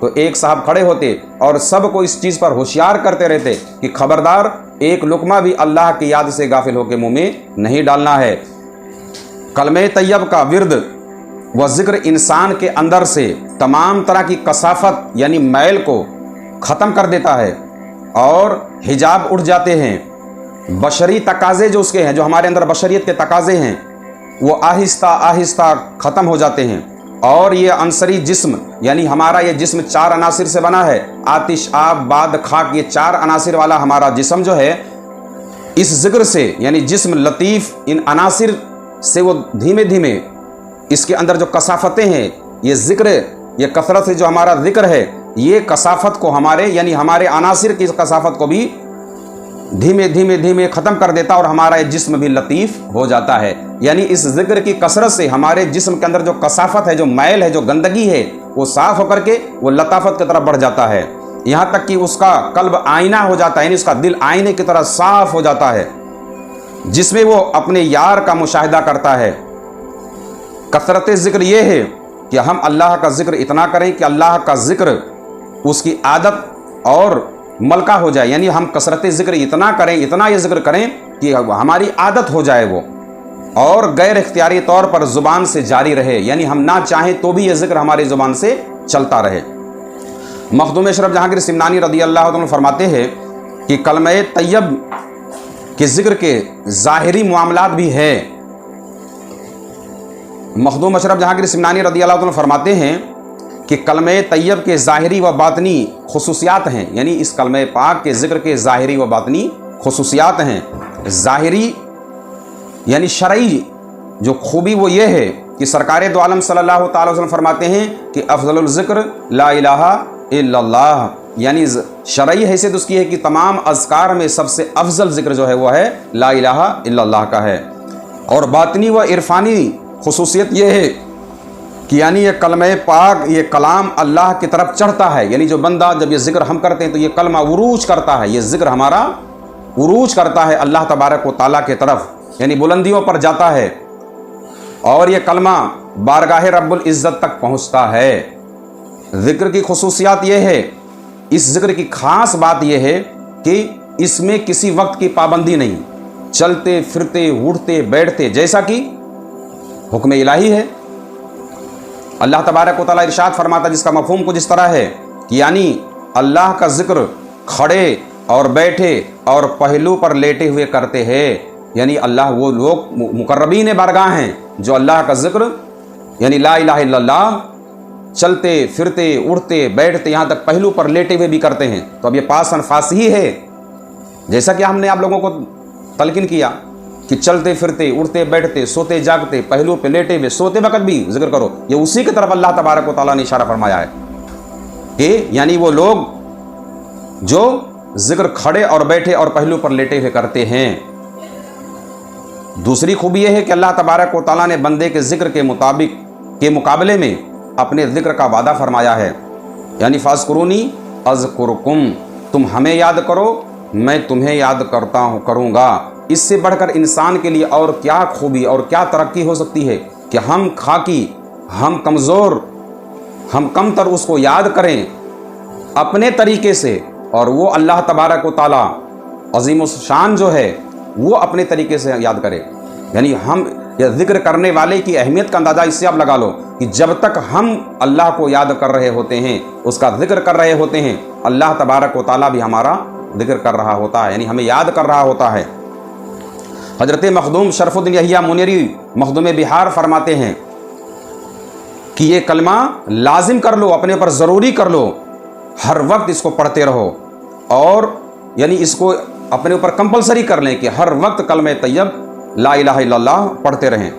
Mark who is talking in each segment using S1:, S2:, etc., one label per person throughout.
S1: تو ایک صاحب کھڑے ہوتے اور سب کو اس چیز پر ہوشیار کرتے رہتے کہ خبردار ایک لقمہ بھی اللہ کی یاد سے غافل ہو کے منہ میں نہیں ڈالنا ہے۔ کلمہ طیب کا ورد و ذکر انسان کے اندر سے تمام طرح کی کثافت یعنی میل کو ختم کر دیتا ہے اور حجاب اٹھ جاتے ہیں۔ بشری تقاضے جو اس کے ہیں، جو ہمارے اندر بشریت کے تقاضے ہیں، وہ آہستہ آہستہ ختم ہو جاتے ہیں۔ اور یہ عنصری جسم یعنی ہمارا یہ جسم 4 عناصر سے بنا ہے، آتش، آب، باد، خاک، یہ 4 عناصر والا ہمارا جسم جو ہے، اس ذکر سے یعنی جسم لطیف ان عناصر سے وہ دھیمے دھیمے اس کے اندر جو کثافتیں ہیں، یہ ذکر، یہ کثرت سے جو ہمارا ذکر ہے، یہ کثافت کو ہمارے یعنی ہمارے عناصر کی کثافت کو بھی دھیمے دھیمے دھیمے ختم کر دیتا اور ہمارا یہ جسم بھی لطیف ہو جاتا ہے۔ یعنی اس ذکر کی کثرت سے ہمارے جسم کے اندر جو کثافت ہے، جو میل ہے، جو گندگی ہے، وہ صاف ہو کر کے وہ لطافت کی طرف بڑھ جاتا ہے، یہاں تک کہ اس کا قلب آئینہ ہو جاتا ہے، یعنی اس کا دل آئینے کی طرح صاف ہو جاتا ہے، جس میں وہ اپنے یار کا مشاہدہ کرتا ہے۔ کثرت ذکر یہ ہے کہ ہم اللہ کا ذکر اتنا کریں کہ اللہ کا ذکر اس کی عادت اور ملکہ ہو جائے، یعنی ہم کثرت ذکر اتنا کریں، اتنا یہ ذکر کریں کہ ہماری عادت ہو جائے وہ، اور غیر اختیاری طور پر زبان سے جاری رہے، یعنی ہم نہ چاہیں تو بھی یہ ذکر ہماری زبان سے چلتا رہے۔ مخدوم اشرف جہانگیر سمنانی رضی اللہ عنہ فرماتے ہیں کہ کلمہ طیب کے ذکر کے ظاہری معاملات بھی ہیں۔ مخدوم اشرف جہانگیر سمنانی رضی اللہ عنہ فرماتے ہیں کہ کلمہ طیب کے ظاہری و باطنی خصوصیات ہیں، یعنی اس کلمہ پاک کے ذکر کے ظاہری و باطنی خصوصیات ہیں۔ ظاہری یعنی شرعی جو خوبی وہ یہ ہے کہ سرکار دو عالم صلی اللہ تعالی وسلم فرماتے ہیں کہ افضل الذکر لا الہ الا اللہ، یعنی شرعی حیثیت اس کی ہے کہ تمام اذکار میں سب سے افضل ذکر جو ہے وہ ہے لا الہ الا اللہ کا ہے۔ اور باطنی و عرفانی خصوصیت یہ ہے کہ یعنی یہ کلمہ پاک، یہ کلام اللہ کی طرف چڑھتا ہے، یعنی جو بندہ جب یہ ذکر ہم کرتے ہیں تو یہ کلمہ عروج کرتا ہے، یہ ذکر ہمارا عروج کرتا ہے اللہ تبارک و تعالیٰ کی طرف، یعنی بلندیوں پر جاتا ہے، اور یہ کلمہ بارگاہ رب العزت تک پہنچتا ہے۔ ذکر کی خصوصیات یہ ہے، اس ذکر کی خاص بات یہ ہے کہ اس میں کسی وقت کی پابندی نہیں، چلتے پھرتے اٹھتے بیٹھتے جیسا کہ حکم الہی ہے۔ اللہ تبارک و تعالیٰ ارشاد فرماتا جس کا مفہوم کچھ اس طرح ہے کہ یعنی اللہ کا ذکر کھڑے اور بیٹھے اور پہلو پر لیٹے ہوئے کرتے ہیں، یعنی اللہ وہ لوگ مقربین بارگاہ ہیں جو اللہ کا ذکر یعنی لا الہ الا اللہ چلتے پھرتے اٹھتے بیٹھتے یہاں تک پہلو پر لیٹے ہوئے بھی کرتے ہیں۔ تو اب یہ پاس انفاس ہی ہے، جیسا کہ ہم نے آپ لوگوں کو تلقین کیا کہ چلتے پھرتے اٹھتے بیٹھتے سوتے جاگتے پہلو پہ لیٹے ہوئے سوتے وقت بھی ذکر کرو، یہ اسی کی طرف اللہ تبارک و تعالیٰ نے اشارہ فرمایا ہے کہ یعنی وہ لوگ جو ذکر کھڑے اور بیٹھے اور پہلو پر لیٹے ہوئے کرتے ہیں۔ دوسری خوبی یہ ہے کہ اللہ تبارک و تعالیٰ نے بندے کے ذکر کے مقابلے میں اپنے ذکر کا وعدہ فرمایا ہے، یعنی فاذکرونی اذکرکم، تم ہمیں یاد کرو میں تمہیں یاد کروں گا۔ اس سے بڑھ کر انسان کے لیے اور کیا خوبی اور کیا ترقی ہو سکتی ہے کہ ہم خاکی، ہم کمزور، ہم کم تر اس کو یاد کریں اپنے طریقے سے، اور وہ اللہ تبارک و تعالیٰ عظیم الشان جو ہے وہ اپنے طریقے سے یاد کرے۔ یعنی ہم یہ ذکر کرنے والے کی اہمیت کا اندازہ اس سے آپ لگا لو کہ جب تک ہم اللہ کو یاد کر رہے ہوتے ہیں، اس کا ذکر کر رہے ہوتے ہیں، اللہ تبارک و تعالیٰ بھی ہمارا ذکر کر رہا ہوتا ہے، یعنی ہمیں یاد کر رہا ہوتا ہے۔ حضرت مخدوم شرف الدین یحییٰ منیری مخدوم بہار فرماتے ہیں کہ یہ کلمہ لازم کر لو، اپنے پر ضروری کر لو، ہر وقت اس کو پڑھتے رہو، اور یعنی اس کو اپنے اوپر کمپلسری کر لیں کہ ہر وقت کلمہ طیب لا الہ الا اللہ پڑھتے رہیں،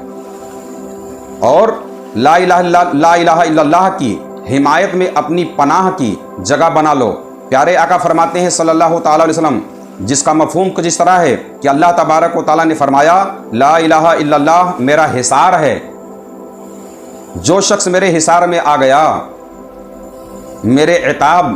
S1: اور لا الہ الا اللہ کی حمایت میں اپنی پناہ کی جگہ بنا لو۔ پیارے آقا فرماتے ہیں صلی اللہ تعالی علیہ وسلم، جس کا مفہوم کچھ اس طرح ہے کہ اللہ تبارک و تعالیٰ نے فرمایا لا الہ الا اللہ میرا حصار ہے، جو شخص میرے حصار میں آ گیا میرے عتاب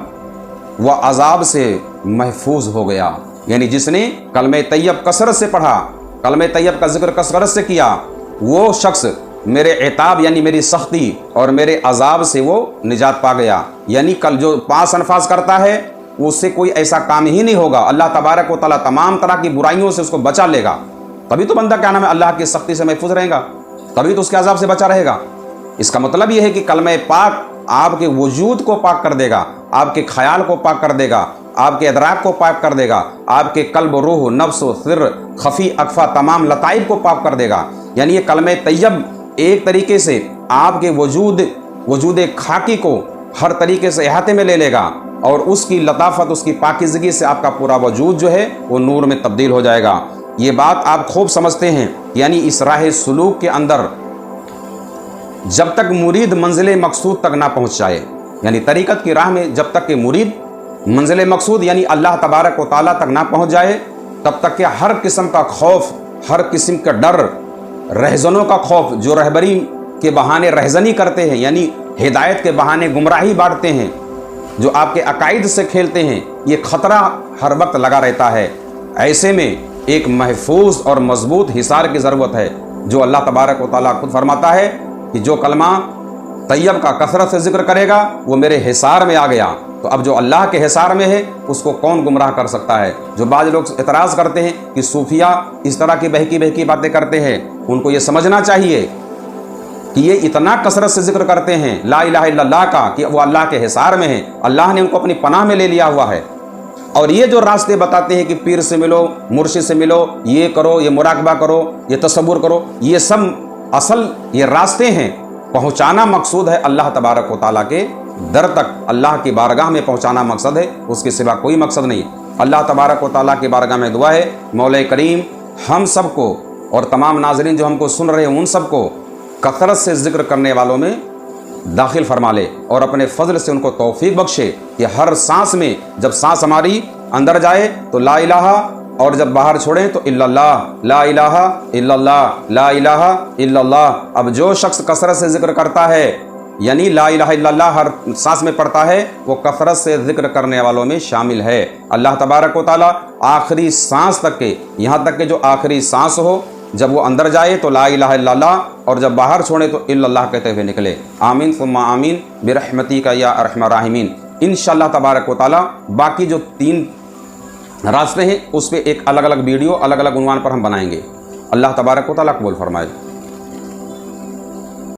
S1: و عذاب سے محفوظ ہو گیا۔ یعنی جس نے کلمہ طیب کثرت سے پڑھا، کلمہ طیب کا ذکر کثرت سے کیا، وہ شخص میرے عتاب یعنی میری سختی اور میرے عذاب سے وہ نجات پا گیا. یعنی کل جو 5 انفاظ کرتا ہے اس سے کوئی ایسا کام ہی نہیں ہوگا, اللہ تبارک و تعالیٰ تمام طرح کی برائیوں سے اس کو بچا لے گا. تبھی تو بندہ کیا نام ہے اللہ کی سختی سے محفوظ رہے گا, تبھی تو اس کے عذاب سے بچا رہے گا. اس کا مطلب یہ ہے کہ کلمہ پاک آپ کے وجود کو پاک کر دے گا, آپ کے خیال کو پاک کر دے گا, آپ کے ادراک کو پاک کر دے گا, آپ کے قلب و روح, نفس و سر, خفی اخفا تمام لطائف کو پاک کر دے گا. یعنی یہ کلمہ طیب ایک طریقے سے آپ کے وجود خاکی کو ہر طریقے سے احاطے میں لے لے گا, اور اس کی لطافت, اس کی پاکیزگی سے آپ کا پورا وجود جو ہے وہ نور میں تبدیل ہو جائے گا. یہ بات آپ خوب سمجھتے ہیں. یعنی اس راہ سلوک کے اندر جب تک مرید منزل مقصود تک نہ پہنچ جائے, یعنی طریقت کی راہ میں جب تک کہ مرید منزل مقصود یعنی اللہ تبارک و تعالیٰ تک نہ پہنچ جائے, تب تک کہ ہر قسم کا خوف, ہر قسم کا ڈر, رہزنوں کا خوف, جو رہبری کے بہانے رہزنی کرتے ہیں یعنی ہدایت کے بہانے گمراہی بانٹتے ہیں, جو آپ کے عقائد سے کھیلتے ہیں, یہ خطرہ ہر وقت لگا رہتا ہے. ایسے میں ایک محفوظ اور مضبوط حصار کی ضرورت ہے, جو اللہ تبارک و تعالیٰ خود فرماتا ہے کہ جو کلمہ طیب کا کثرت سے ذکر کرے گا وہ میرے حصار میں آ گیا. تو اب جو اللہ کے حصار میں ہے اس کو کون گمراہ کر سکتا ہے؟ جو بعض لوگ اعتراض کرتے ہیں کہ صوفیہ اس طرح کی بہکی باتیں کرتے ہیں, ان کو یہ سمجھنا چاہیے کہ یہ اتنا کثرت سے ذکر کرتے ہیں لا الہ الا اللہ کا کہ وہ اللہ کے حصار میں ہیں, اللہ نے ان کو اپنی پناہ میں لے لیا ہوا ہے. اور یہ جو راستے بتاتے ہیں کہ پیر سے ملو, مرشد سے ملو, یہ کرو, یہ مراقبہ کرو, یہ تصور کرو, یہ سب اصل یہ راستے ہیں. پہنچانا مقصود ہے اللہ تبارک و تعالیٰ کے در تک, اللہ کی بارگاہ میں پہنچانا مقصد ہے, اس کے سوا کوئی مقصد نہیں. اللہ تبارک و تعالیٰ کی بارگاہ میں دعا ہے مولا کریم ہم سب کو اور تمام ناظرین جو ہم کو سن رہے ہیں ان سب کو کثرت سے ذکر کرنے والوں میں داخل فرما لے, اور اپنے فضل سے ان کو توفیق بخشے کہ ہر سانس میں جب سانس ہماری اندر جائے تو لا الہ, اور جب باہر چھوڑیں تو الا اللہ, لا الہ الا اللہ, لا الہ الا اللہ. اب جو شخص کثرت سے ذکر کرتا ہے یعنی لا الہ الا اللہ ہر سانس میں پڑھتا ہے, وہ کثرت سے ذکر کرنے والوں میں شامل ہے. اللہ تبارک و تعالیٰ آخری سانس تک کے, یہاں تک کہ جو آخری سانس ہو جب وہ اندر جائے تو لا الہ الا اللہ, اور جب باہر چھوڑے تو الا اللہ کہتے ہوئے نکلے. آمین ثم آمین برحمتک یا ارحم الراحمین. انشاءاللہ تبارک و تعالیٰ باقی جو 3 راستے ہیں اس پہ ایک الگ الگ ویڈیو الگ الگ عنوان پر ہم بنائیں گے. اللہ تبارک و تعالیٰ قبول فرمائے.